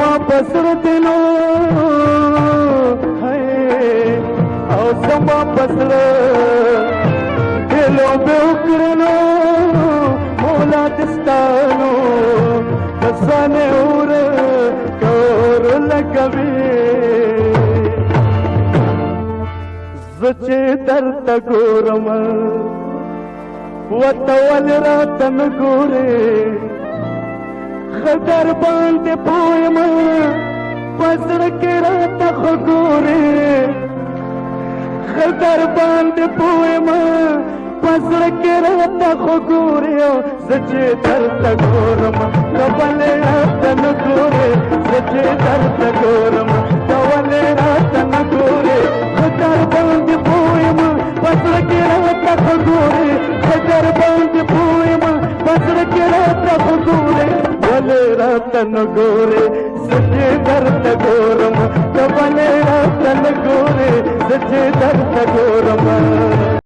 زما پسر دینو ہے او زما پسر دلو به وکړنو مولا دستانو دسانه اور کور لګوي زچې درته ګورم وتول راتن ګورې خدر باندې پویم پزړه کې راته خو ګورې خدر باندې پویم پزړه کې راته خو ګورې زه چې درته ګورم ته ولې راته نه ګورې زه چې درته ګورم ته ولې راته نه ګورې خدر باندې پویم پزړه کې راته خو ګورې خدر باندې پویم پزړه کې راته خو ګورې ولې راته نه ګورې زه چې درته ګورم ته ولې راته نه ګورې زه چې درته ګورم